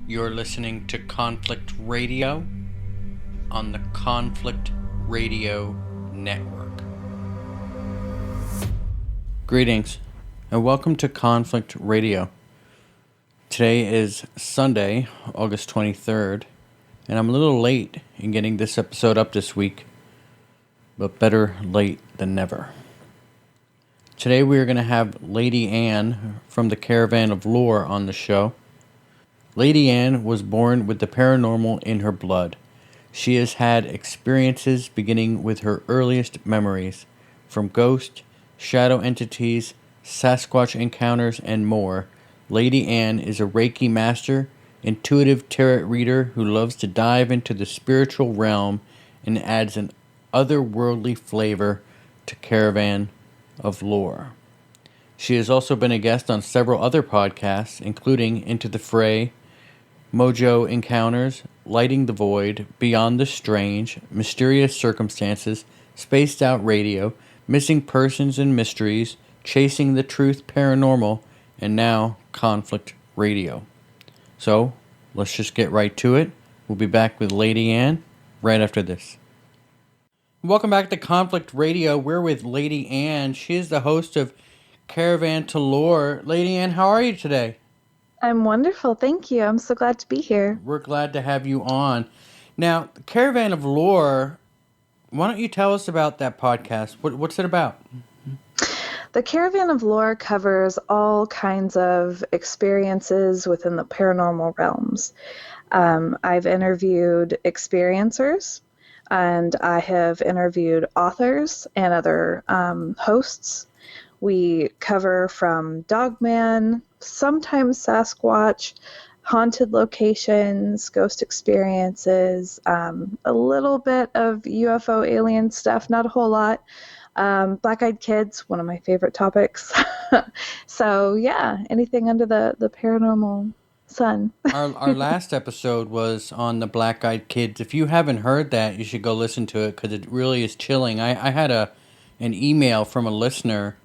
You're listening to Conflict Radio on the Conflict Radio Network. Greetings and welcome to Conflict Radio. Today is Sunday, August 23rd, and I'm a little late in getting this episode up this week, but better late than never. Today we are going to have Lady Anne from the Caravan of Lore on the show. Lady Anne was born with the paranormal in her blood. She has had experiences beginning with her earliest memories, from ghosts, shadow entities, Sasquatch encounters, and more. Lady Anne is a Reiki master, intuitive tarot reader who loves to dive into the spiritual realm and adds an otherworldly flavor to Caravan of Lore. She has also been a guest on several other podcasts, including Into the Fray, Mojo Encounters, Lighting the Void, Beyond the Strange, Mysterious Circumstances, Spaced Out Radio, Missing Persons and Mysteries, Chasing the Truth Paranormal, and now Conflict Radio. So, let's just get right to it. We'll be back with Lady Anne right after this. Welcome back to Conflict Radio. We're with Lady Anne. She is the host of Caravan to Lore. Lady Anne, how are you today? I'm wonderful, thank you. I'm so glad to be here. We're glad to have you on. Now, the Caravan of Lore, why don't you tell us about that podcast? What's it about? The Caravan of Lore covers all kinds of experiences within the paranormal realms. I've interviewed experiencers, and I have interviewed authors and other hosts. We cover from Dogman, sometimes Sasquatch, haunted locations, ghost experiences, a little bit of UFO alien stuff, not a whole lot. Black-eyed kids, one of my favorite topics. So yeah, anything under the paranormal sun. Our last episode was on the black-eyed kids. If you haven't heard that, you should go listen to it because it really is chilling. I had an email from a listener,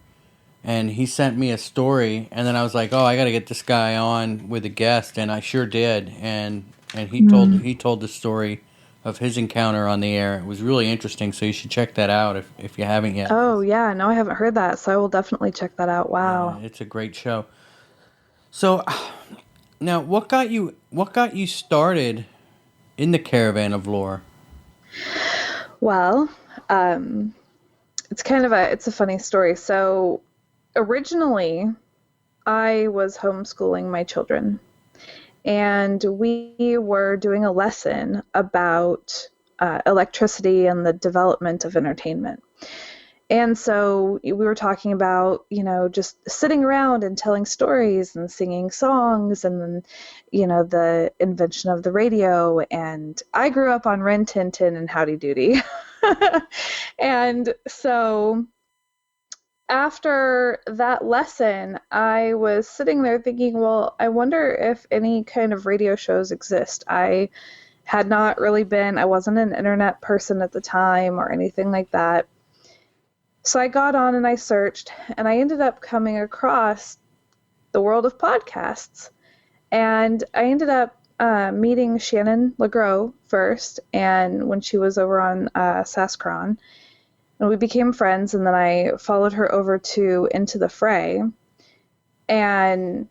and he sent me a story, and then I was like, oh, I got to get this guy on with a guest, and I sure did. And he told the story of his encounter on the air. It was really interesting, so you should check that out if you haven't yet. Oh, yeah. No, I haven't heard that, so I will definitely check that out. Wow. Yeah, it's a great show. So, now, what got you started in the Caravan of Lore? Well, it's a funny story. So, originally, I was homeschooling my children, and we were doing a lesson about electricity and the development of entertainment. And so we were talking about, just sitting around and telling stories and singing songs, and then, the invention of the radio. And I grew up on Rin Tin Tin and Howdy Doody. And so after that lesson, I was sitting there thinking, well, I wonder if any kind of radio shows exist. I had not really I wasn't an internet person at the time or anything like that. So I got on and I searched, and I ended up coming across the world of podcasts. And I ended up meeting Shannon LeGros first, and when she was over on Sasquatch. And we became friends, and then I followed her over to Into the Fray. And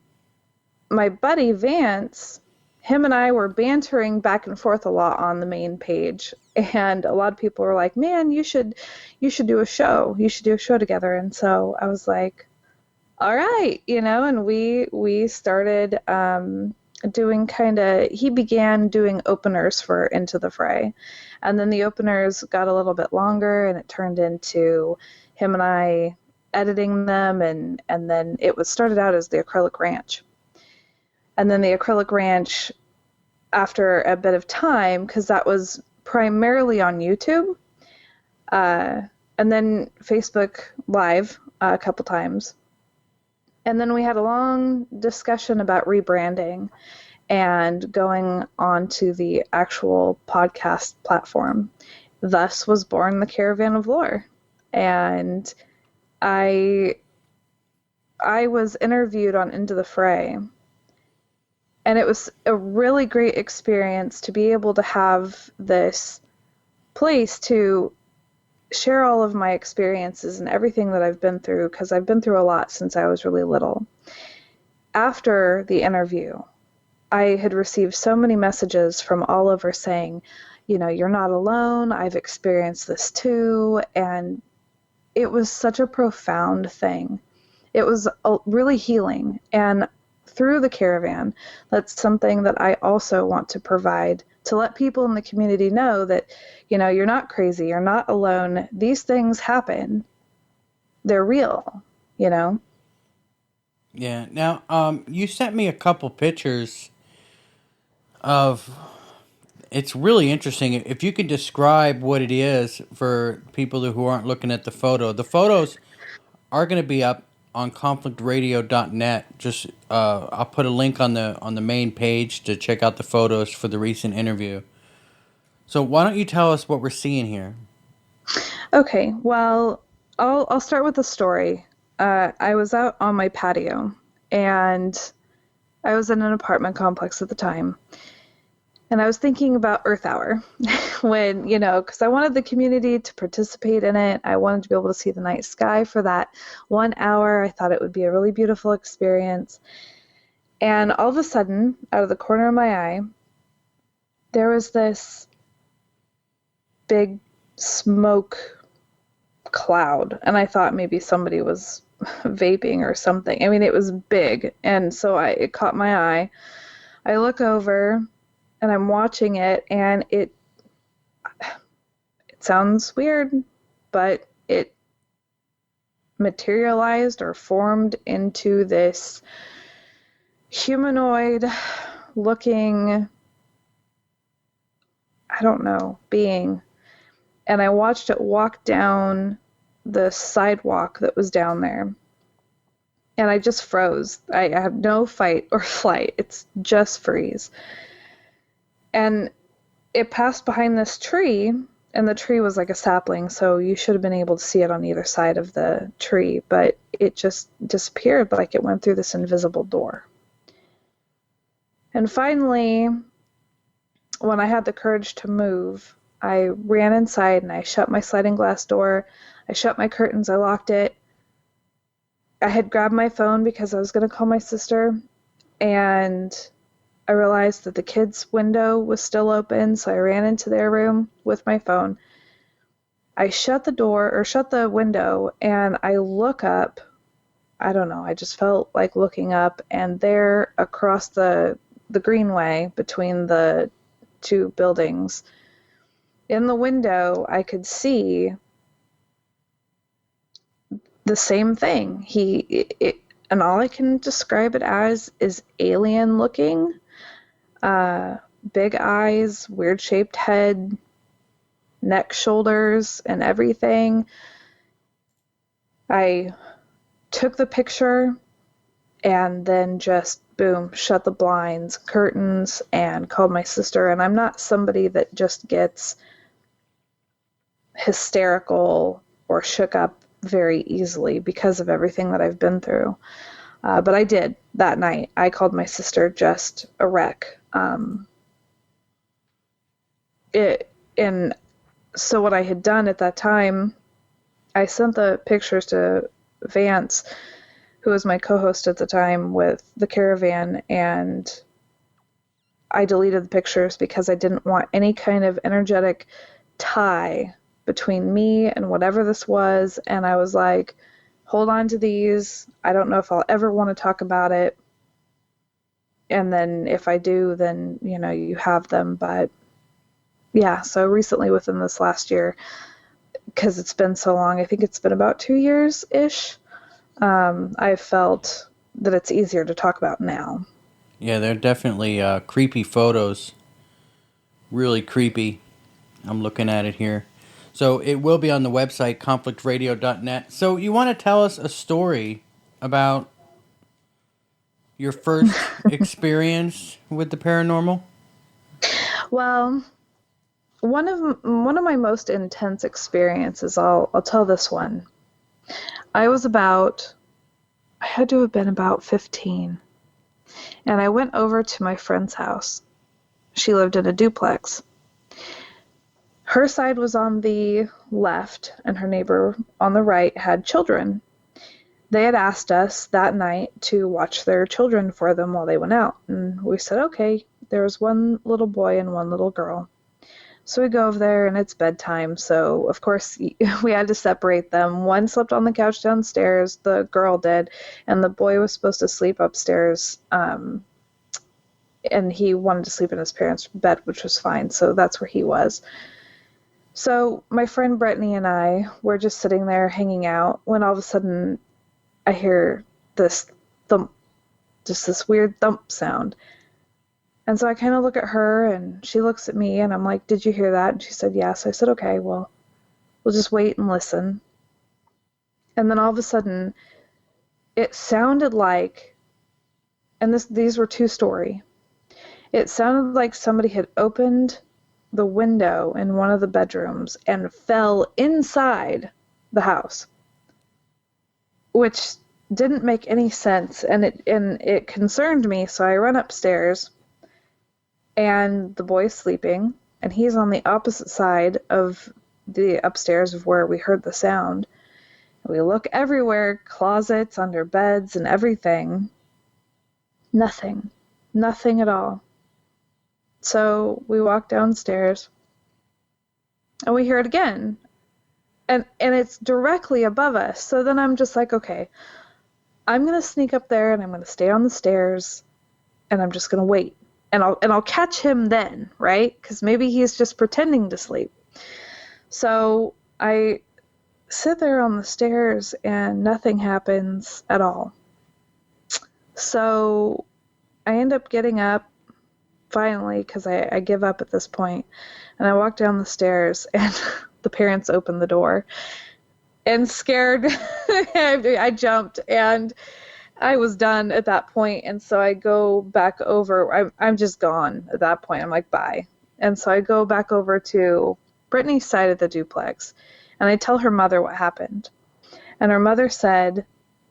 my buddy Vance, him and I were bantering back and forth a lot on the main page. And a lot of people were like, man, you should do a show. You should do a show together. And so I was like, all right, and we started he began doing openers for Into the Fray. And then the openers got a little bit longer, and it turned into him and I editing them, and then it was started out as the Acrylic Ranch. And then the Acrylic Ranch, after a bit of time, because that was primarily on YouTube, and then Facebook Live a couple times. And then we had a long discussion about rebranding and going on to the actual podcast platform. Thus was born the Caravan of Lore. And I was interviewed on Into the Fray, And it was a really great experience to be able to have this place to share all of my experiences and everything that I've been through, because I've been through a lot since I was really little. After the interview, I had received so many messages from all over saying, you're not alone. I've experienced this too. And it was such a profound thing. It was really healing. And through the Caravan, that's something that I also want to provide, to let people in the community know that, you're not crazy, you're not alone. These things happen. They're real, Yeah. Now, you sent me a couple pictures of. It's really interesting. If you could describe what it is for people who aren't looking at the photo. The photos are going to be up on conflictradio.net. Just I'll put a link on the main page to check out the photos for the recent interview. So why don't you tell us what we're seeing here? Okay, well, I'll start with the story. I was out on my patio, and I was in an apartment complex at the time. And I was thinking about Earth Hour when, because I wanted the community to participate in it. I wanted to be able to see the night sky for that 1 hour. I thought it would be a really beautiful experience. And all of a sudden, out of the corner of my eye, there was this big smoke cloud. And I thought maybe somebody was vaping or something. I mean, it was big. And so it caught my eye. I look over and I'm watching it, and it sounds weird, but it materialized or formed into this humanoid looking, I don't know, being. And I watched it walk down the sidewalk that was down there. And I just froze. I have no fight or flight. It's just freeze. And it passed behind this tree, and the tree was like a sapling, so you should have been able to see it on either side of the tree, but it just disappeared like it went through this invisible door. And finally, when I had the courage to move, I ran inside and I shut my sliding glass door. I shut my curtains, I locked it. I had grabbed my phone because I was going to call my sister, and I realized that the kids' window was still open, so I ran into their room with my phone. I shut the window, and I look up. I don't know, I just felt like looking up, and there across the greenway between the two buildings, in the window, I could see the same thing. And all I can describe it as is alien looking. Big eyes, weird shaped head, neck, shoulders, and everything. I took the picture and then just boom, shut the blinds, curtains, and called my sister. And I'm not somebody that just gets hysterical or shook up very easily because of everything that I've been through. But I did that night. I called my sister just a wreck. And so what I had done at that time, I sent the pictures to Vance, who was my co-host at the time with the Caravan, and I deleted the pictures because I didn't want any kind of energetic tie between me and whatever this was. And I was like, hold on to these. I don't know if I'll ever want to talk about it. And then if I do, then, you have them. But yeah, so recently within this last year, because it's been so long, I think it's been about 2 years-ish, I felt that it's easier to talk about now. Yeah, they're definitely creepy photos. Really creepy. I'm looking at it here. So it will be on the website, conflictradio.net. So you want to tell us a story about your first experience with the paranormal? Well, one of my most intense experiences, I'll tell this one. I had to have been about 15. And I went over to my friend's house. She lived in a duplex. Her side was on the left, and her neighbor on the right had children. They had asked us that night to watch their children for them while they went out. And we said, okay. There was one little boy and one little girl. So we go over there, and it's bedtime. So, of course, we had to separate them. One slept on the couch downstairs, the girl did, and the boy was supposed to sleep upstairs. And he wanted to sleep in his parents' bed, which was fine. So that's where he was. So my friend Brittany and I were just sitting there hanging out when all of a sudden I hear this thump, just this weird thump sound. And so I kind of look at her, and she looks at me, and I'm like, did you hear that? And she said, yes. I said, okay, well, we'll just wait and listen. And then all of a sudden, it sounded like, and these were two-story, it sounded like somebody had opened the window in one of the bedrooms and fell inside the house, which didn't make any sense, and it concerned me. So I run upstairs, and the boy's sleeping, and he's on the opposite side of the upstairs of where we heard the sound. We look everywhere, closets, under beds, and everything. Nothing at all. So we walk downstairs, and we hear it again, and it's directly above us. So then I'm just like, okay, I'm gonna sneak up there, and I'm gonna stay on the stairs, and I'm just gonna wait, and I'll catch him then, right? Because maybe he's just pretending to sleep. So I sit there on the stairs, and nothing happens at all. So I end up getting up finally, because I give up at this point, and I walk down the stairs, and the parents open the door, and scared, I jumped, and I was done at that point. And so I go back over. I'm just gone at that point. I'm like, bye. And so I go back over to Brittany's side of the duplex, and I tell her mother what happened. And her mother said,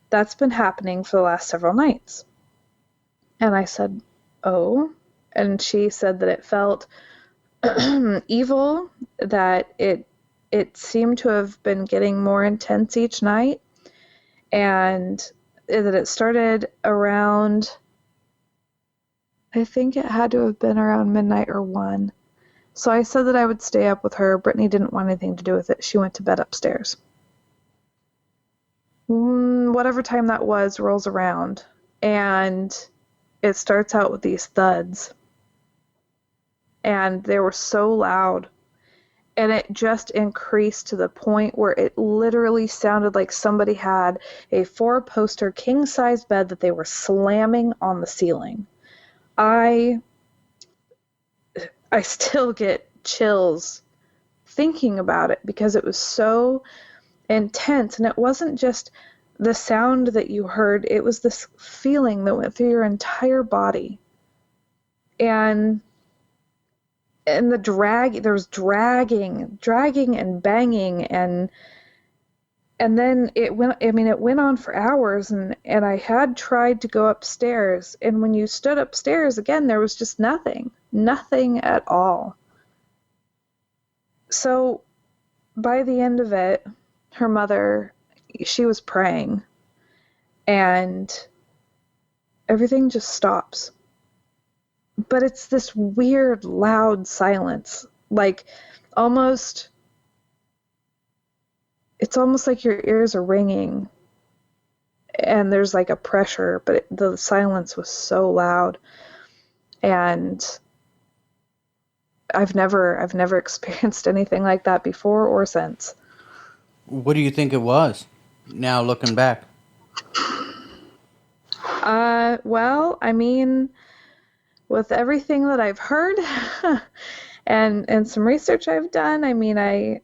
that's been happening for the last several nights. And I said, oh. And she said that it felt evil, that it seemed to have been getting more intense each night, and that it started around, I think it had to have been around midnight or 1. So I said that I would stay up with her. Brittany didn't want anything to do with it. She went to bed upstairs. Whatever time that was rolls around, and it starts out with these thuds. And they were so loud, and it just increased to the point where it literally sounded like somebody had a 4-poster king-size bed that they were slamming on the ceiling. I still get chills thinking about it, because it was so intense, and it wasn't just the sound that you heard, it was this feeling that went through your entire body. And the there was dragging and banging, and then it went on for hours, and I had tried to go upstairs, and when you stood upstairs again, there was just nothing at all. So by the end of it, her mother, she was praying, and everything just stops. But it's this weird, loud silence, like it's almost like your ears are ringing, and there's like a pressure, but the silence was so loud, and I've never experienced anything like that before or since. What do you think it was, now looking back? Well, I mean, with everything that I've heard and some research I've done, I mean, I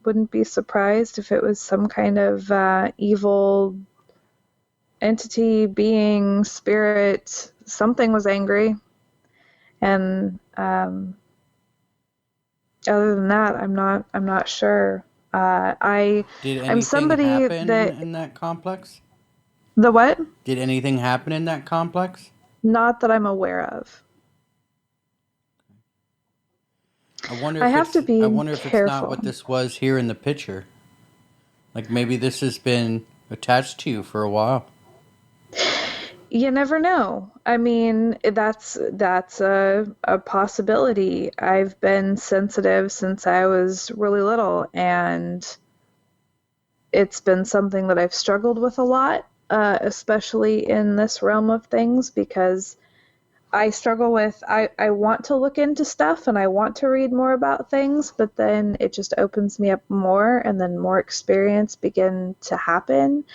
wouldn't be surprised if it was some kind of evil entity, being, spirit. Something was angry, and other than that, I'm not sure. Did anything I'm somebody happen that in that complex? The what? Did anything happen in that complex? Not that I'm aware of. I wonder I if have to it's I be wonder if it's not careful. what this was here in the picture. Like maybe this has been attached to you for a while. You never know. I mean, that's a possibility. I've been sensitive since I was really little, and it's been something that I've struggled with a lot, especially in this realm of things, because I struggle with I want to look into stuff and I want to read more about things, but then it just opens me up more, and then more experience begin to happen.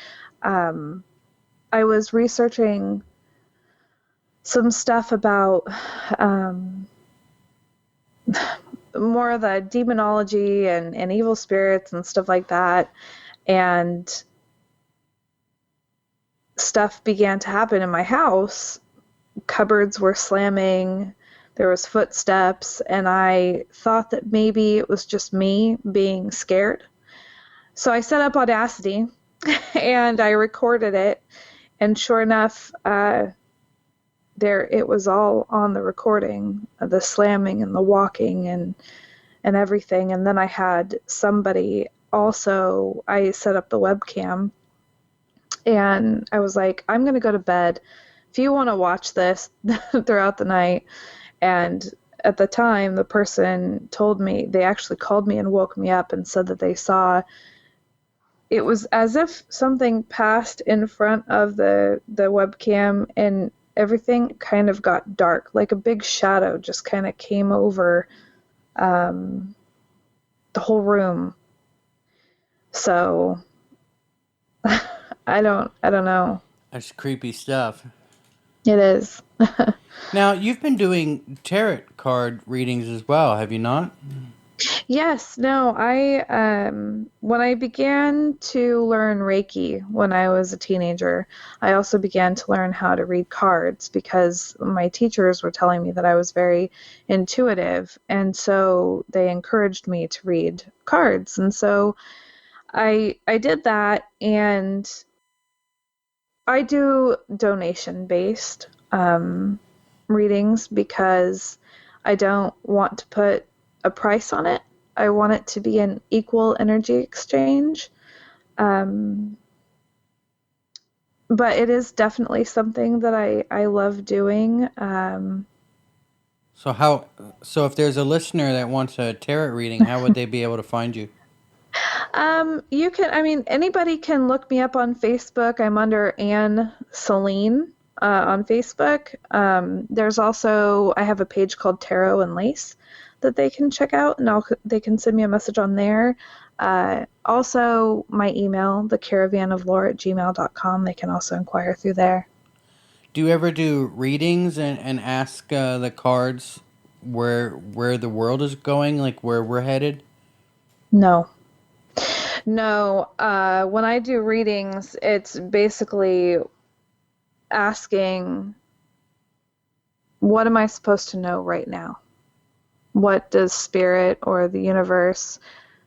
Um, I was researching some stuff about um, more of the demonology and evil spirits and stuff like that. And stuff began to happen in my house. Cupboards were slamming, there was footsteps, and I thought that maybe it was just me being scared. So I set up Audacity and I recorded it. And sure enough, there it was all on the recording, the slamming and the walking and everything. And then I had somebody also, I set up the webcam and I was like, I'm going to go to bed. If you want to watch this throughout the night. And at the time, the person told me, they actually called me and woke me up and said that they saw, it was as if something passed in front of the webcam and everything kind of got dark, like a big shadow just kind of came over um, the whole room. So I don't know. That's creepy stuff. It is. Now, you've been doing tarot card readings as well, have you not? Yes, no, I when I began to learn Reiki when I was a teenager, I also began to learn how to read cards because my teachers were telling me that I was very intuitive, and so they encouraged me to read cards. And so I did that, and I do donation based readings because I don't want to put a price on it. I want it to be an equal energy exchange. Um, but it is definitely something that I love doing. So how so if there's a listener that wants a tarot reading, how would they be able to find you? You can, I mean, anybody can look me up on Facebook. I'm under Anne Celine on Facebook. There's also, I have a page called Tarot and Lace that they can check out, and they can send me a message on there. Also, my email, thecaravanoflore@gmail.com, they can also inquire through there. Do you ever do readings and ask the cards where the world is going, like where we're headed? No. No, when I do readings, it's basically asking, what am I supposed to know right now? What does spirit or the universe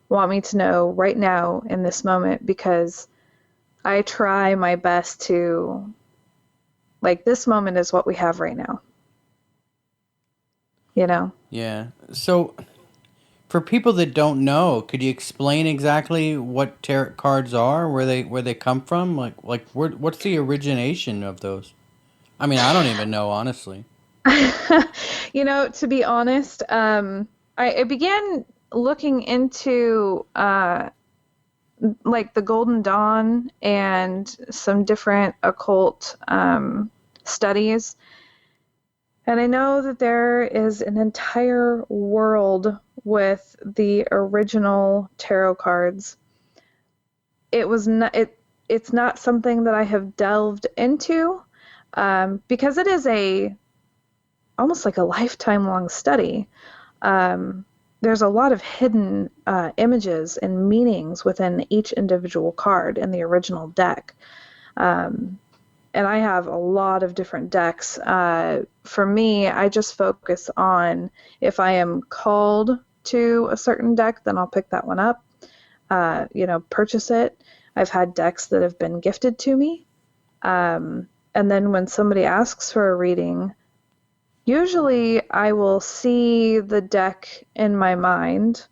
want me to know right now in this moment? Because I try my best to, like, this moment is what we have right now, you know? Yeah. So for people that don't know, could you explain exactly what tarot cards are, where they come from? What's the origination of those? I mean, I don't even know, honestly. To be honest, I began looking into like the Golden Dawn and some different occult studies. And I know that there is an entire world with the original tarot cards. It's not something that I have delved into because it is a almost like a lifetime long study. There's a lot of hidden images and meanings within each individual card in the original deck. And I have a lot of different decks. For me, I just focus on if I am called to a certain deck, then I'll pick that one up, purchase it. I've had decks that have been gifted to me. And then when somebody asks for a reading, usually I will see the deck in my mind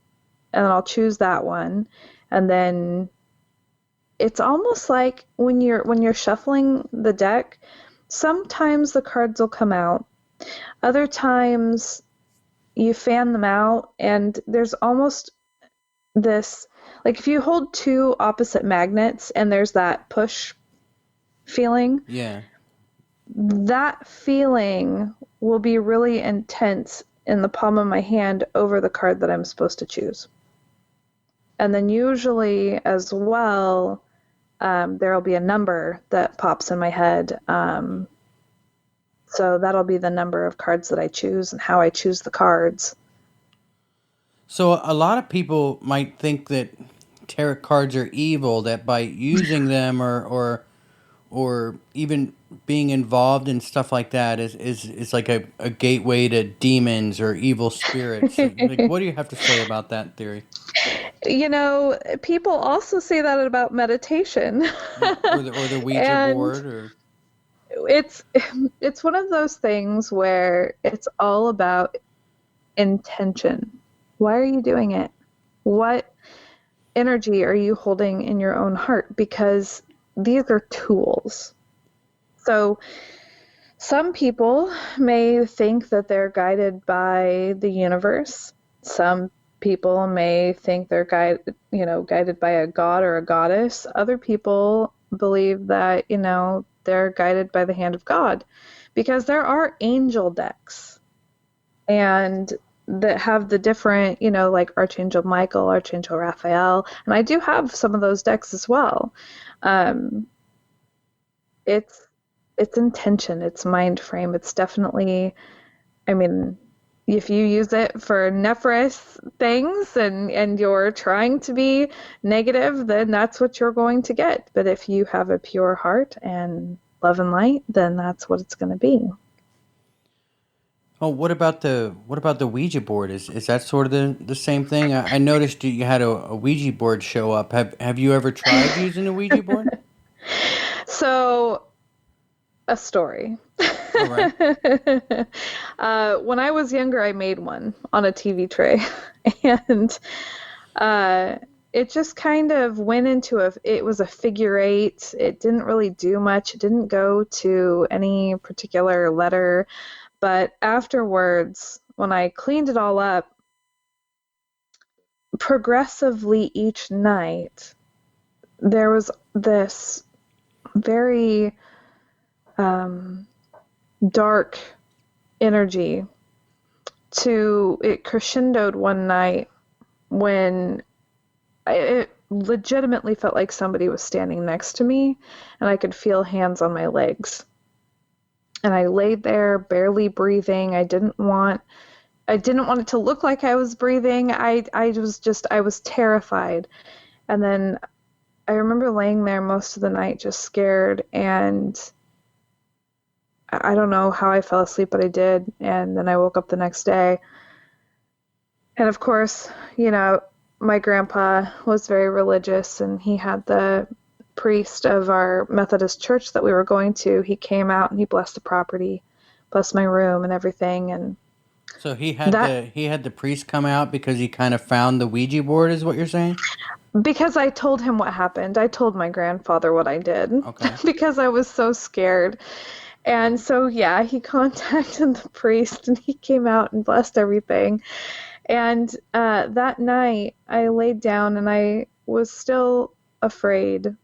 and I'll choose that one. And then it's almost like when you're shuffling the deck, sometimes the cards will come out. Other times you fan them out and there's almost this, like if you hold two opposite magnets and there's that push feeling, Yeah. that feeling will be really intense in the palm of my hand over the card that I'm supposed to choose. And then usually as well, there'll be a number that pops in my head. So that'll be the number of cards that I choose and how I choose the cards. So a lot of people might think that tarot cards are evil, that by using them or even being involved in stuff like that is like a gateway to demons or evil spirits. Like, what do you have to say about that theory? You know, people also say that about meditation. Or the Ouija And board or it's it's one of those things where it's all about intention. Why are you doing it? What energy are you holding in your own heart? Because these are tools. So some people may think that they're guided by the universe. Some people may think they're guided by a god or a goddess. Other people believe that, they're guided by the hand of God, because there are angel decks and that have the different, like Archangel Michael, Archangel Raphael, and I do have some of those decks as well. It's intention, it's mind frame. It's definitely, I mean, if you use it for nefarious things and you're trying to be negative, then that's what you're going to get. But if you have a pure heart and love and light, then that's what it's going to be. oh, what about the Ouija board? Is that sort of the same thing? I noticed you had a Ouija board show up. Have you ever tried using a Ouija board? So, a story. All right. When I was younger, I made one on a TV tray, and it just kind of went into it was a figure eight. It didn't really do much. It didn't go to any particular letter. But afterwards, when I cleaned it all up, progressively each night, there was this very dark energy. It crescendoed one night when it legitimately felt like somebody was standing next to me and I could feel hands on my legs. And I laid there barely breathing. I didn't want it to look like I was breathing. I was terrified. And then I remember laying there most of the night just scared, and I don't know how I fell asleep, but I did. And then I woke up the next day. And of course, my grandpa was very religious, and he had the priest of our Methodist church that we were going to. He came out and he blessed the property, blessed my room and everything. And so he had the priest come out because he kind of found the Ouija board, is what you're saying? Because I told him what happened. I told my grandfather what I did. Okay. Because I was so scared. And so, yeah, he contacted the priest and he came out and blessed everything. And that night I laid down and I was still afraid.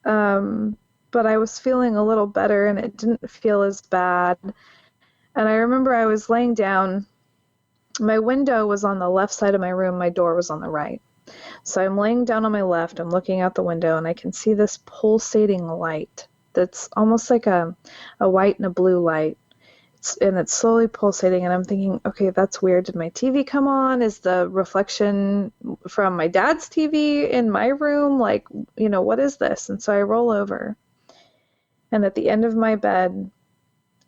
But I was feeling a little better and it didn't feel as bad. And I remember I was laying down. My window was on the left side of my room. My door was on the right. So I'm laying down on my left. I'm looking out the window and I can see this pulsating light that's almost like a white and a blue light. It's slowly pulsating, and I'm thinking, okay, that's weird. Did my TV come on? Is the reflection from my dad's TV in my room? Like, what is this? And so I roll over, and at the end of my bed,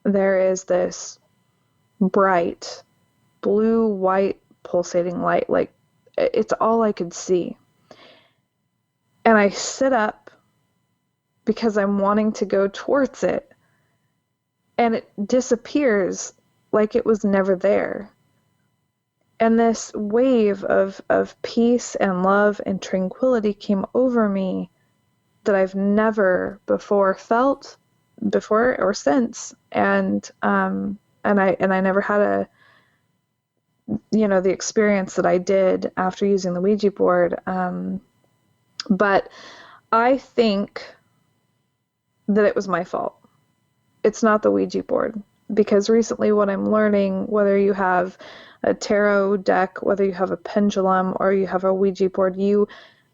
there is this bright blue-white pulsating light. Like, it's all I could see. And I sit up because I'm wanting to go towards it, and it disappears like it was never there. And this wave of peace and love and tranquility came over me that I've never before felt before or since. And I never had the experience that I did after using the Ouija board. But I think that it was my fault. It's not the Ouija board, because recently what I'm learning, whether you have a tarot deck, whether you have a pendulum, or you have a Ouija board, you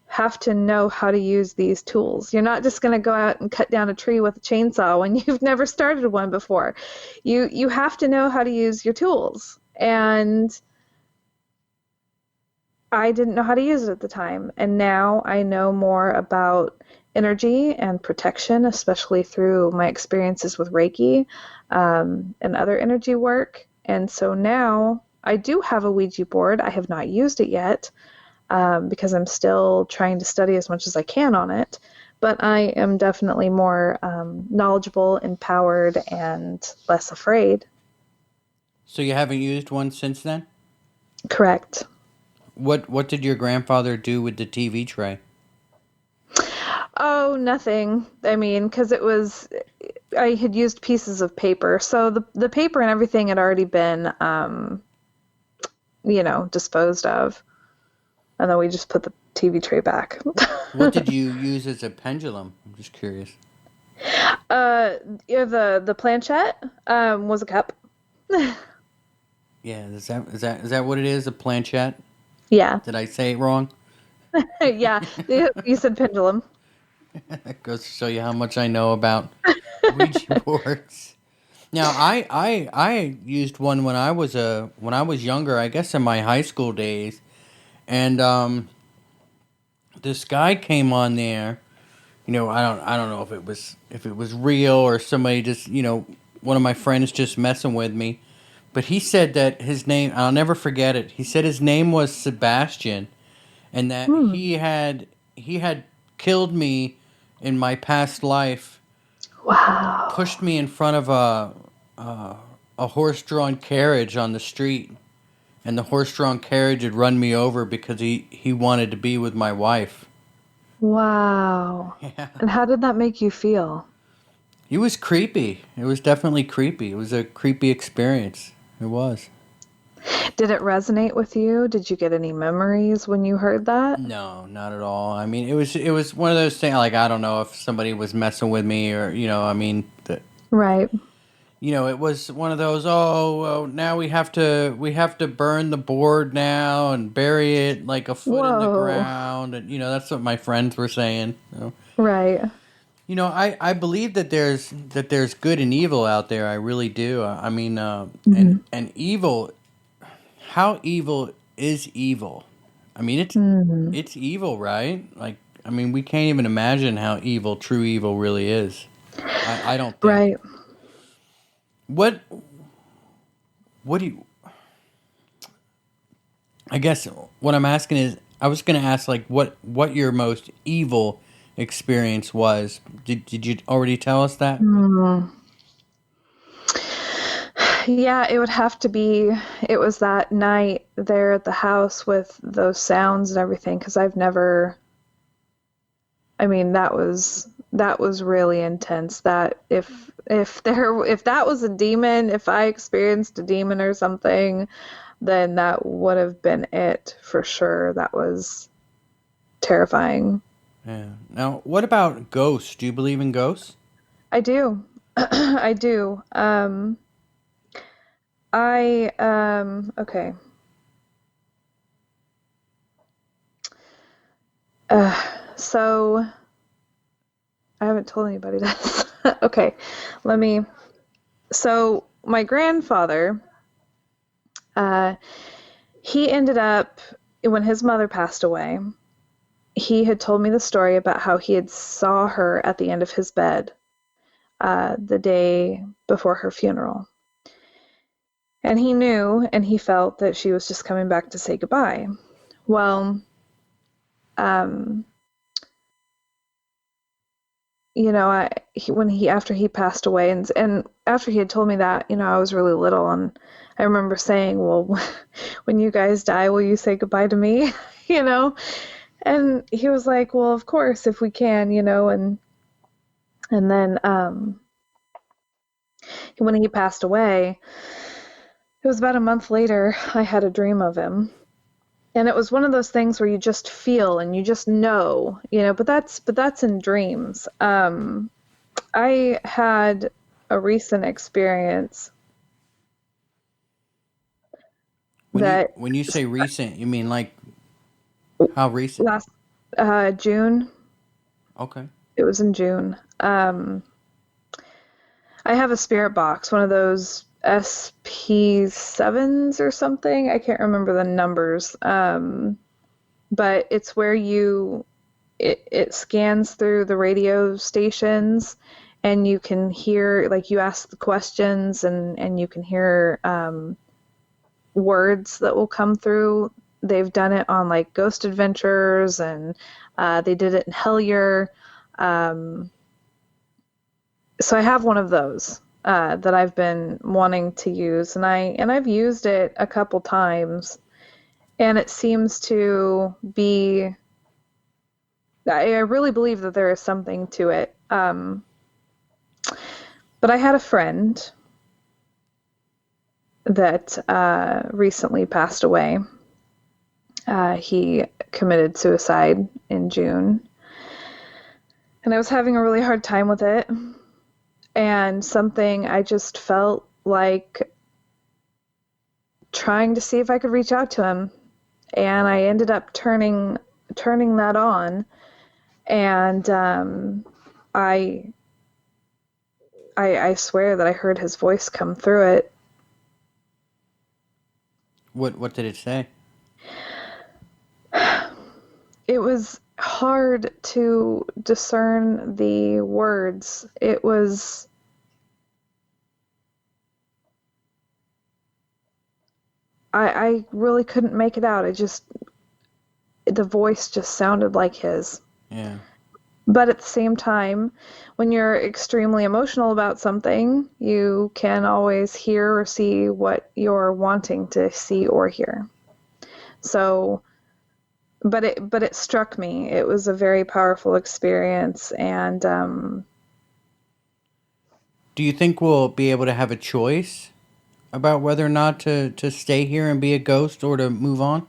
have to know how to use these tools. You're not just going to go out and cut down a tree with a chainsaw when you've never started one before. You have to know how to use your tools. And I didn't know how to use it at the time. And now I know more about energy and protection, especially through my experiences with Reiki and other energy work. And so now I do have a Ouija board. I have not used it yet because I'm still trying to study as much as I can on it. But I am definitely more knowledgeable, empowered, and less afraid. So you haven't used one since then? Correct. What did your grandfather do with the TV tray? Oh, nothing. I mean, because I had used pieces of paper. So the paper and everything had already been, disposed of. And then we just put the TV tray back. What did you use as a pendulum? I'm just curious. The planchette was a cup. Yeah, is that what it is? A planchette? Yeah. Did I say it wrong? Yeah. You said pendulum. That goes to show you how much I know about Ouija boards. Now, I used one when I was younger, I guess in my high school days, and this guy came on there. I don't know if it was real or somebody just one of my friends just messing with me, but he said that his name, I'll never forget it. He said his name was Sebastian, and that he had killed me in my past life. Wow. Pushed me in front of a horse-drawn carriage on the street, and the horse-drawn carriage had run me over because he wanted to be with my wife. Wow. Yeah. And how did that make you feel? It was creepy. It was definitely creepy. It was a creepy experience. It was. Did it resonate with you? Did you get any memories when you heard that? No, not at all. I mean, it was one of those things, like, I don't know if somebody was messing with me or, I mean, Right. it was one of those, now we have to burn the board now and bury it like a foot in the Whoa. ground, and that's what my friends were saying. Right. I believe that there's good and evil out there. I really do. I mean, and evil. How evil is evil? I mean, it's evil, right? Like, I mean, we can't even imagine how true evil really is. I don't think. Right. What do you... I guess what I'm asking is, I was going to ask, like, what your most evil experience was. Did you already tell us that? Yeah, it would have to be, it was that night there at the house with those sounds and everything, because that was really intense. That if that was a demon, if I experienced a demon or something, then that would have been it for sure. That was terrifying. Yeah. Now, what about ghosts? Do you believe in ghosts? I do. I do. Okay. So I haven't told anybody this. Okay. So my grandfather, he ended up, when his mother passed away, he had told me the story about how he had saw her at the end of his bed, the day before her funeral. And he knew and he felt that she was just coming back to say goodbye. Well, after he passed away, and after he had told me that, I was really little, and I remember saying, well, when you guys die, will you say goodbye to me? you know, and he was like, well, of course, if we can, and then when he passed away, it was about a month later, I had a dream of him. And it was one of those things where you just feel and you just know, but that's in dreams. I had a recent experience When you that when you say recent, you mean like how recent? last June. Okay. It was in June. I have a spirit box, one of those SP7s or something. I can't remember the numbers. But it's where it scans through the radio stations, and you can hear, like, you ask the questions, and you can hear words that will come through. They've done it on like Ghost Adventures, and they did it in Hellier. Um, so I have one of those that I've been wanting to use, and I've used it a couple times, and it seems to be. I really believe that there is something to it. But I had a friend that recently passed away. He committed suicide in June, and I was having a really hard time with it. And something I just felt like trying to see if I could reach out to him, and I ended up turning that on, and I I swear that I heard his voice come through it. What did it say? It was hard to discern the words. I really couldn't make it out. The voice just sounded like his. Yeah. But at the same time, when you're extremely emotional about something, you can always hear or see what you're wanting to see or hear. So, but it struck me. It was a very powerful experience, and Do you think we'll be able to have a choice about whether or not to stay here and be a ghost or to move on?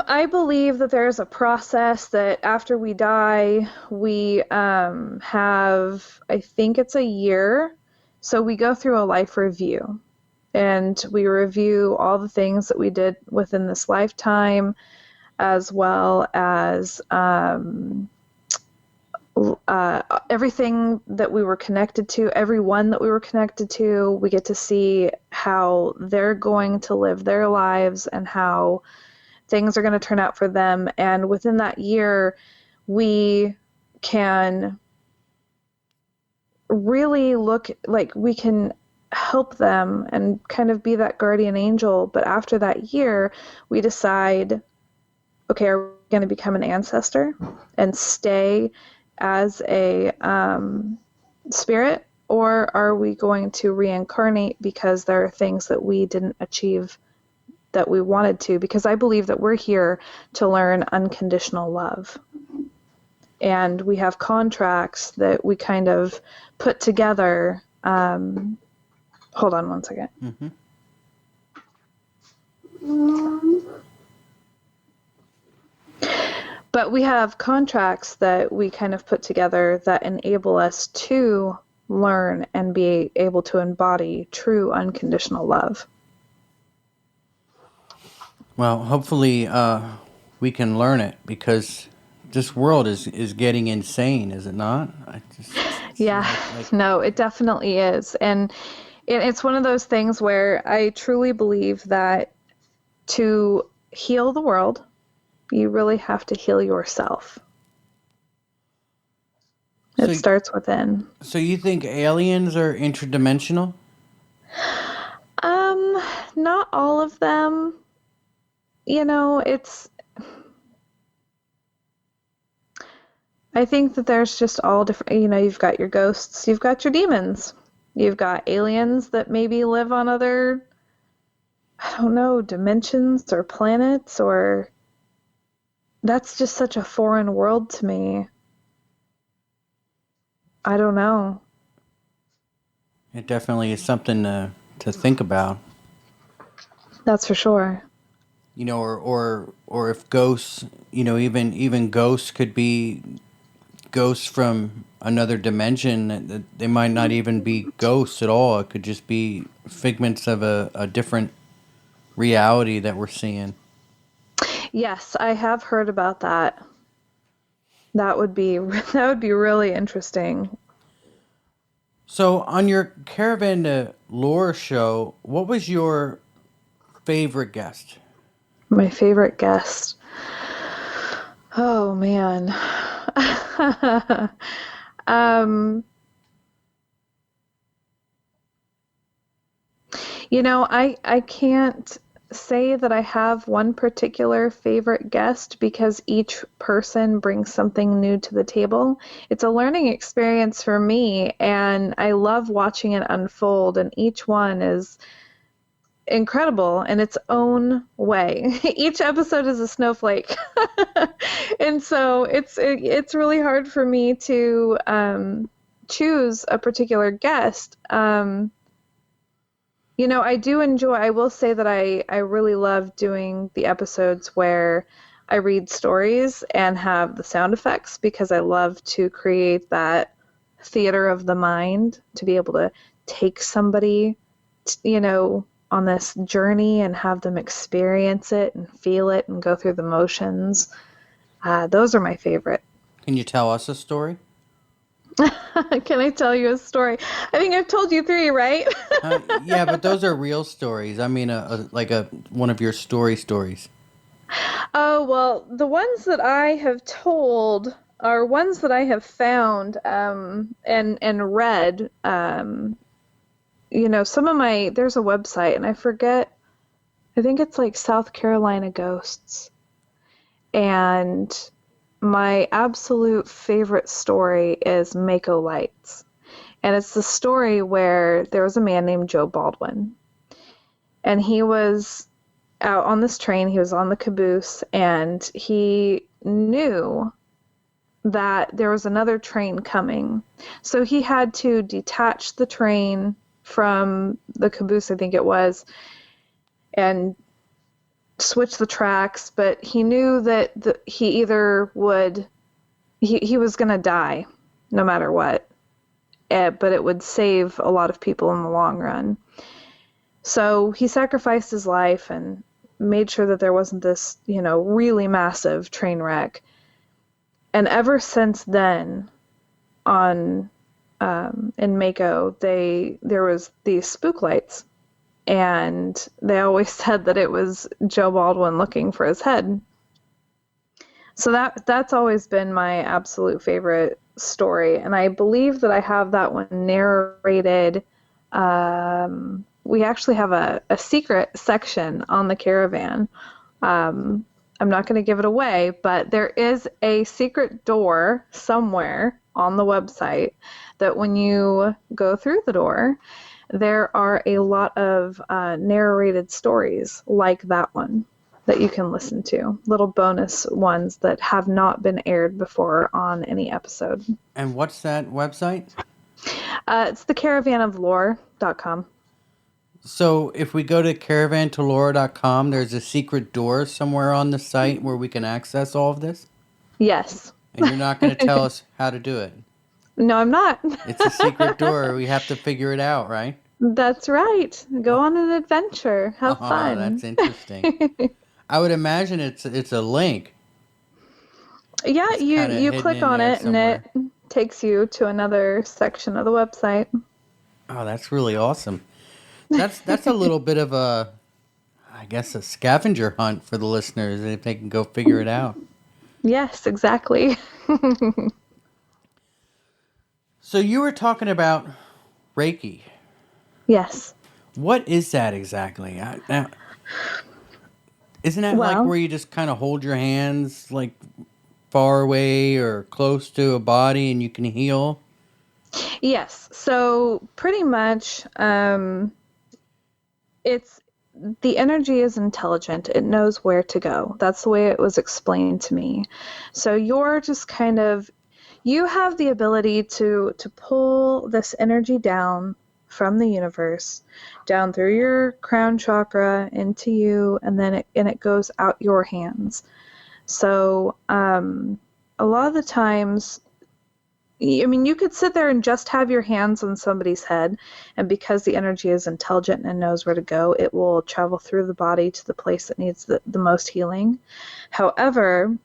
I believe that there's a process that after we die, we have, I think it's a year. So we go through a life review, and we review all the things that we did within this lifetime, as well as everything that we were connected to, everyone that we were connected to. We get to see how they're going to live their lives and how things are going to turn out for them. And within that year, we can really look like we can help them and kind of be that guardian angel. But after that year, we decide, okay, are we going to become an ancestor and stay as a spirit, or are we going to reincarnate because there are things that we didn't achieve that we wanted to? Because I believe that we're here to learn unconditional love. And we have contracts that we kind of put together. Hold on one second. Mm-hmm. But we have contracts that we kind of put together that enable us to learn and be able to embody true unconditional love. Well, hopefully we can learn it, because this world is getting insane, is it not? Yeah, no, it definitely is. And it's one of those things where I truly believe that to heal the world, you really have to heal yourself. It starts within. So you think aliens are interdimensional? Not all of them. I think that there's just all different, you've got your ghosts, you've got your demons, you've got aliens that maybe live on other, I don't know, dimensions or planets, or that's just such a foreign world to me. I don't know. It definitely is something to think about. That's for sure. Or if ghosts, even ghosts could be ghosts from another dimension. They might not even be ghosts at all. It could just be figments of a different reality that we're seeing. Yes, I have heard about that. That would be that would be really interesting. So, on your Caravan to Lore show, what was your favorite guest? My favorite guest. Oh man. um, I can't say that I have one particular favorite guest because each person brings something new to the table. It's a learning experience for me, and I love watching it unfold, and each one is incredible in its own way. Each episode is a snowflake. And so it's really hard for me to choose a particular guest. I will say that I really love doing the episodes where I read stories and have the sound effects because I love to create that theater of the mind to be able to take somebody, on this journey and have them experience it and feel it and go through the motions. Those are my favorite. Can you tell us a story? Can I tell you a story? I think I've told you three, right? Yeah, but those are real stories. I mean, like one of your stories. Oh, well, the ones that I have told are ones that I have found and read. There's a website, and I forget, I think it's like South Carolina Ghosts. And my absolute favorite story is Mako Lights. And it's the story where there was a man named Joe Baldwin. And he was out on this train, he was on the caboose, and he knew that there was another train coming. So he had to detach the train from the caboose, I think it was, and switch the tracks, but he knew that he either would, he was going to die no matter what, but it would save a lot of people in the long run. So he sacrificed his life and made sure that there wasn't this, really massive train wreck. And ever since then, on in Mako, there was these spook lights, and they always said that it was Joe Baldwin looking for his head. So that's always been my absolute favorite story, and I believe that I have that one narrated. We actually have a secret section on the Caravan. I'm not going to give it away, but there is a secret door somewhere on the website that when you go through the door, there are a lot of narrated stories like that one that you can listen to, little bonus ones that have not been aired before on any episode. And what's that website? It's thecaravanoflore.com. So if we go to caravantolore.com, there's a secret door somewhere on the site where we can access all of this? Yes. And you're not going to tell us how to do it? No, I'm not. It's a secret door. We have to figure it out, right? That's right. Go on an adventure. Have fun. That's interesting. I would imagine it's a link. Yeah, It's you click on it somewhere. and it takes you to another section of the website. Oh, that's really awesome. That's a little bit of a scavenger hunt for the listeners if they can go figure it out. Yes, exactly. So you were talking about Reiki. Yes. What is that exactly? Isn't that like where you just kind of hold your hands like far away or close to a body and you can heal? Yes. So pretty much, it's the energy is intelligent. It knows where to go. That's the way it was explained to me. So you're just kind of, you have the ability to pull this energy down from the universe, down through your crown chakra into you, and then it goes out your hands. So a lot of the times, I mean, you could sit there and just have your hands on somebody's head, and because the energy is intelligent and knows where to go, it will travel through the body to the place that needs the most healing. However,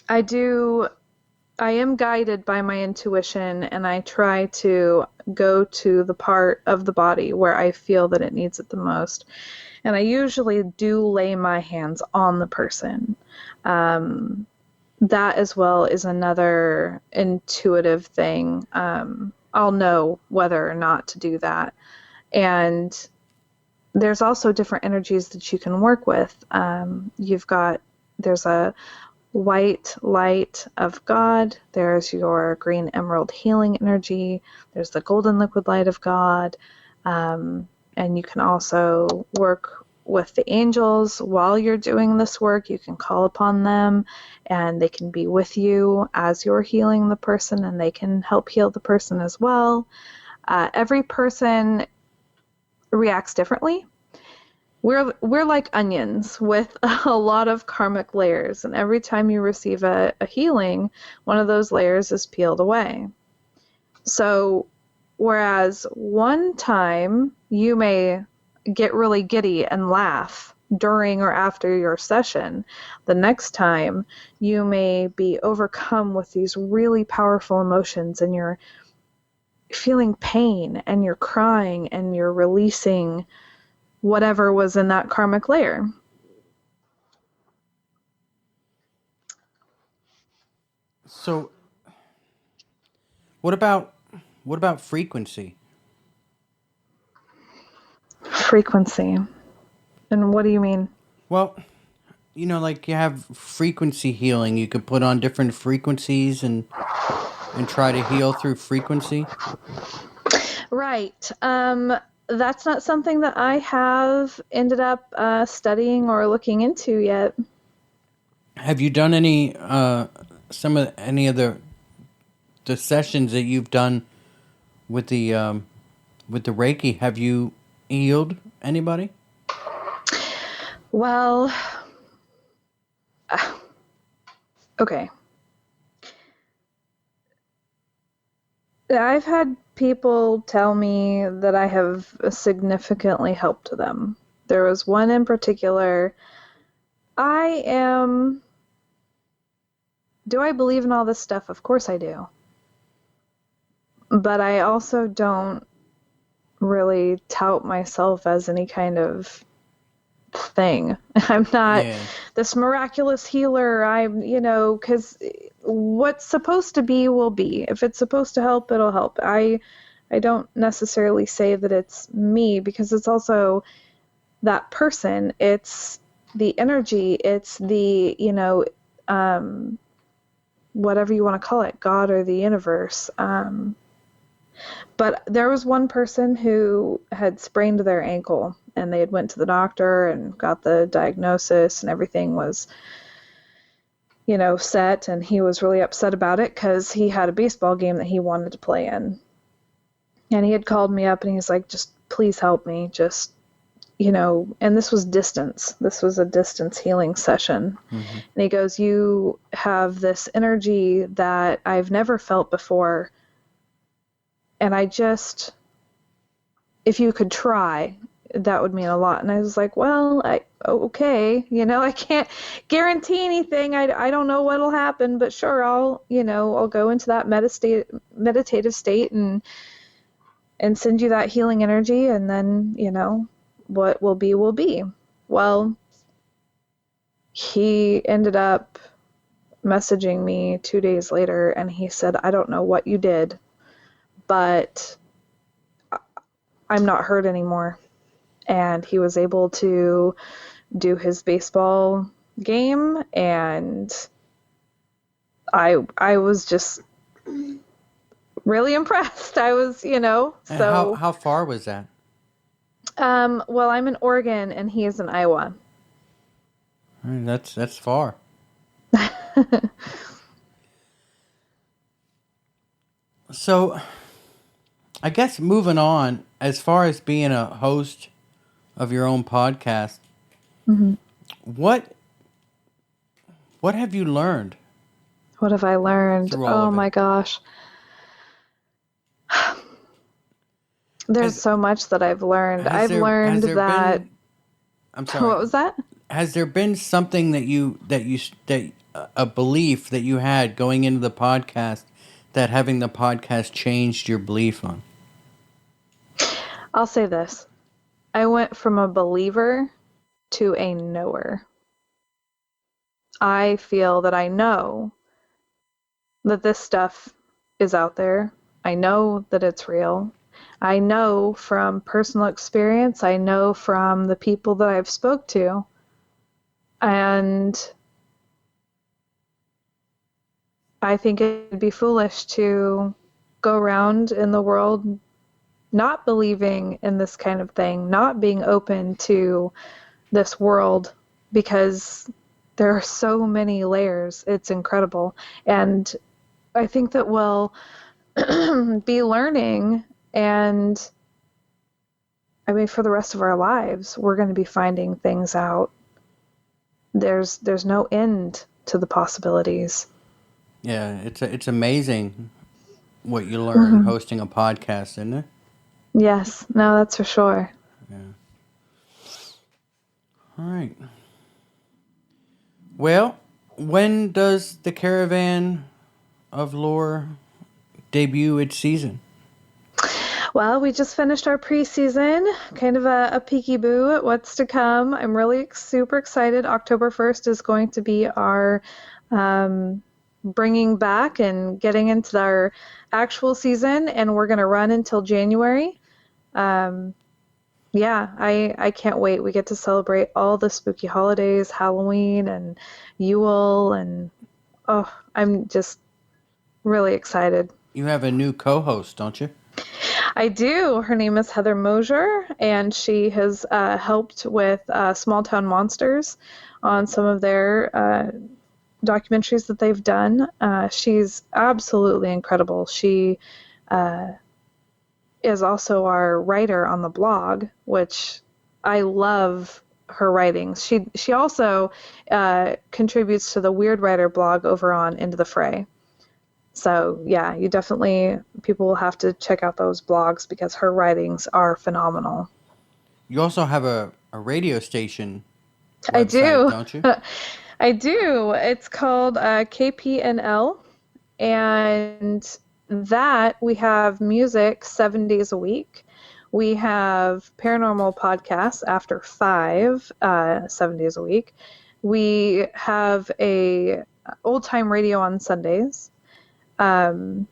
I am guided by my intuition, and I try to go to the part of the body where I feel that it needs it the most. And I usually do lay my hands on the person. That as well is another intuitive thing. I'll know whether or not to do that. And there's also different energies that you can work with. There's a white light of God, there's your green emerald healing energy, there's the golden liquid light of God, and you can also work with the angels while you're doing this work. You can call upon them and they can be with you as you're healing the person, and they can help heal the person as well. Every person reacts differently. We're like onions with a lot of karmic layers, and every time you receive a healing, one of those layers is peeled away. So whereas one time you may get really giddy and laugh during or after your session, the next time you may be overcome with these really powerful emotions, and you're feeling pain and you're crying and you're releasing whatever was in that karmic layer. So, what about frequency? Frequency. And what do you mean? Well, like you have frequency healing. You could put on different frequencies and try to heal through frequency. Right. That's not something that I have ended up studying or looking into yet. Have you done any any of the sessions that you've done with the Reiki? Have you healed anybody? Well, okay. I've had people tell me that I have significantly helped them. There was one in particular. Do I believe in all this stuff? Of course I do. But I also don't really tout myself as any kind of thing. I'm not this miraculous healer. Because what's supposed to be will be. If it's supposed to help, it'll help. I don't necessarily say that it's me, because it's also that person. It's the energy. It's the, whatever you want to call it, God or the universe. But there was one person who had sprained their ankle, and they had went to the doctor and got the diagnosis, and everything was, set, and he was really upset about it because he had a baseball game that he wanted to play in. And he had called me up and he's like, just please help me. Just, and this was distance. This was a distance healing session. Mm-hmm. And he goes, you have this energy that I've never felt before. And if you could try, that would mean a lot. And I was like, well, okay, I can't guarantee anything. I don't know what'll happen, but sure, I'll go into that meditative state and send you that healing energy. And then, what will be, will be. Well, he ended up messaging me 2 days later, and he said, I don't know what you did, but I'm not hurt anymore. And he was able to do his baseball game, and I was just really impressed. I was, And how so how far was that? well, I'm in Oregon and he is in Iowa. I mean, that's far. So I guess moving on, as far as being a host of your own podcast, hmm what what have you learned What have I learned? through all Oh of it? my gosh. There's Has so much that I've learned. has I've there has learned there that been I'm what sorry. was that? Has there been something that a belief that you had going into the podcast that having the podcast changed your belief on? I'll say this. I went from a believer to a knower. I feel that I know that this stuff is out there. I know that it's real. I know from personal experience, I know from the people that I've spoke to, and I think it'd be foolish to go around in the world not believing in this kind of thing, not being open to this world, because there are so many layers. It's incredible. And I think that we'll be learning, and I mean, for the rest of our lives, we're going to be finding things out. There's no end to the possibilities. Yeah, it's amazing what you learn hmm hosting a podcast, isn't it? Yes, no, that's for sure. Yeah. All right. Well, when does the Caravan of Lore debut its season? Well, we just finished our preseason, kind of a peeky-boo at what's to come. I'm really super excited. October 1st is going to be our um, bringing back and getting into our actual season, and we're going to run until January. Um, yeah, I can't wait. We get to celebrate all the spooky holidays, Halloween and Yule, and oh, I'm just really excited. You have a new co-host, don't you? I do. Her name is Heather Mosier, and she has helped with Small Town Monsters on some of their documentaries that they've done. She's absolutely incredible. She is also our writer on the blog, which I love her writings. She also contributes to the Weird Writer blog over on Into the Fray. So yeah, you definitely people will have to check out those blogs because her writings are phenomenal. You also have a radio station I website, do. don't you? I do. It's called KPNL, and that we have music 7 days a week. We have paranormal podcasts after 5, 7 days a week. We have a old time radio on Sundays. Um,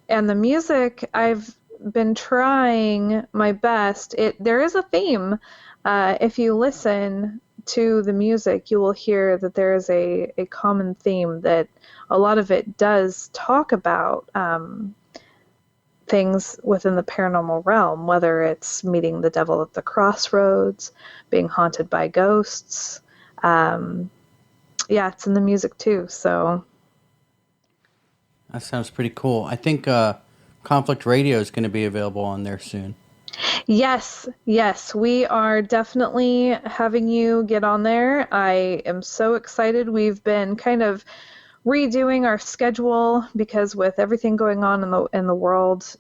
and the music, I've been trying my best. There is a theme. If you listen to the music, you will hear that there is a common theme, that a lot of it does talk about things within the paranormal realm, whether it's meeting the devil at the crossroads, being haunted by ghosts. Um, yeah, it's in the music too. So That sounds pretty cool. I think Conflict Radio is going to be available on there soon. yes, yes, we are definitely having you get on there. I am so excited. We've been kind of redoing our schedule because with everything going on in the world,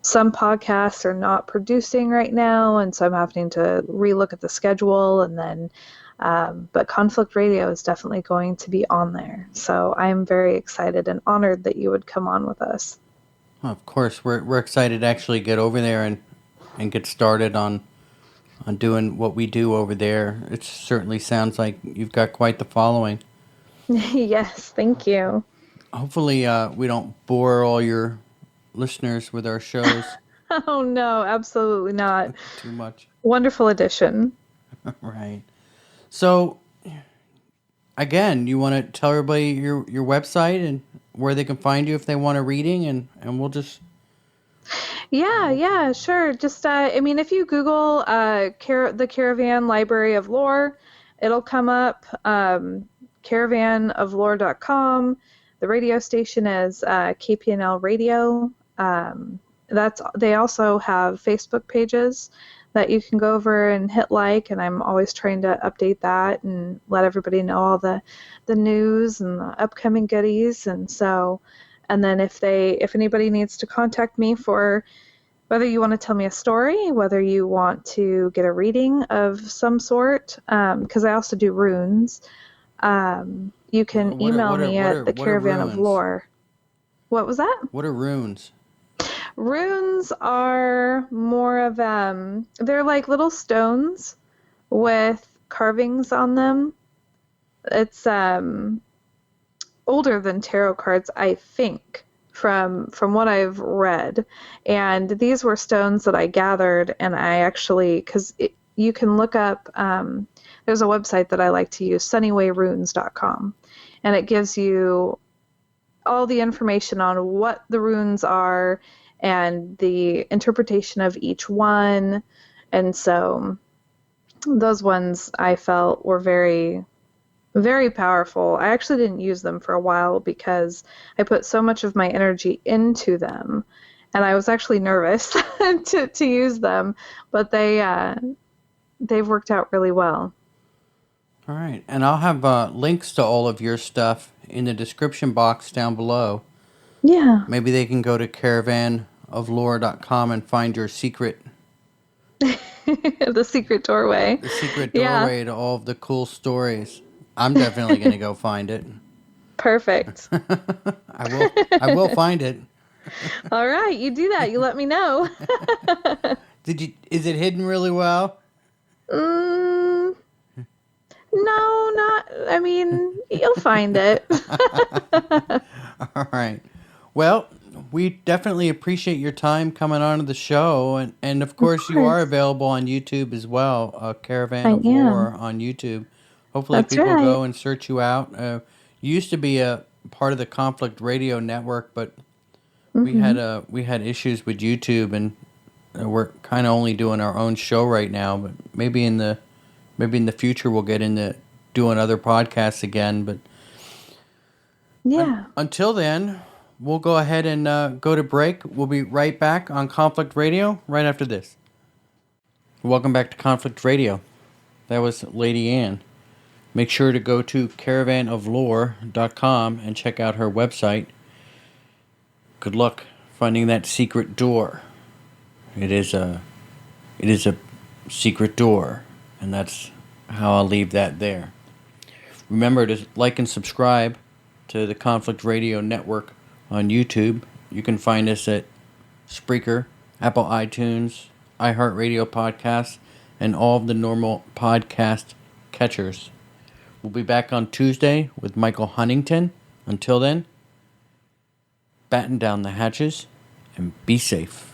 some podcasts are not producing right now, and so I'm having to relook at the schedule. And then, but Conflict Radio is definitely going to be on there. So I'm very excited and honored that you would come on with us. Well, of course, we're excited to actually get over there and get started on doing what we do over there. It certainly sounds like you've got quite the following. Yes, thank you. Hopefully, we don't bore all your listeners with our shows Oh no, absolutely not. too much. Wonderful addition. Right. So, again, you want to tell everybody your website and where they can find you if they want a reading, and we'll just. Yeah, yeah, sure. Just, I mean, if you Google the Caravan Library of Lore, it'll come up. Caravanoflore.com. The radio station is KPNL Radio. They also have Facebook pages that you can go over and hit like, and I'm always trying to update that and let everybody know all the news and the upcoming goodies. And so, and then if anybody needs to contact me for whether you want to tell me a story, whether you want to get a reading of some sort, because I also do runes, you can email me at the what are Caravan of runes? Lore. What was that? What are runes? Runes are more of they're like little stones with carvings on them. It's older than tarot cards, I think, from what I've read. And these were stones that I gathered, and I actually, because you can look up, there's a website that I like to use, sunnywayrunes.com, and it gives you all the information on what the runes are and the interpretation of each one. And so those ones I felt were very, very powerful. I actually didn't use them for a while because I put so much of my energy into them, and I was actually nervous to use them, but they've worked out really well. All right, and I'll have links to all of your stuff in the description box down below. Yeah. Maybe they can go to caravanoflore.com and find your secret. The secret doorway. The secret Yeah. doorway to all of the cool stories. I'm definitely going to go find it. Perfect. I will find it. All right, you do that. You let me know. Is it hidden really well? No, not. I mean, you'll find it. All right. Well, we definitely appreciate your time coming on to the show. And of course, you are available on YouTube as well. Caravan of Lore on YouTube. Hopefully That's people right. go and search you out. You used to be a part of the Conflict Radio Network, but we had issues with YouTube, and we're kind of only doing our own show right now. But maybe in the future we'll get into doing other podcasts again. But yeah. Until then, we'll go ahead and go to break. We'll be right back on Conflict Radio right after this. Welcome back to Conflict Radio. That was Lady Ann. Make sure to go to caravanoflore.com and check out her website. Good luck finding that secret door. It is a secret door, and that's how I'll leave that there. Remember to like and subscribe to the Conflict Radio Network on YouTube. You can find us at Spreaker, Apple iTunes, iHeartRadio podcasts, and all of the normal podcast catchers. We'll be back on Tuesday with Michael Huntington. Until then, batten down the hatches and be safe.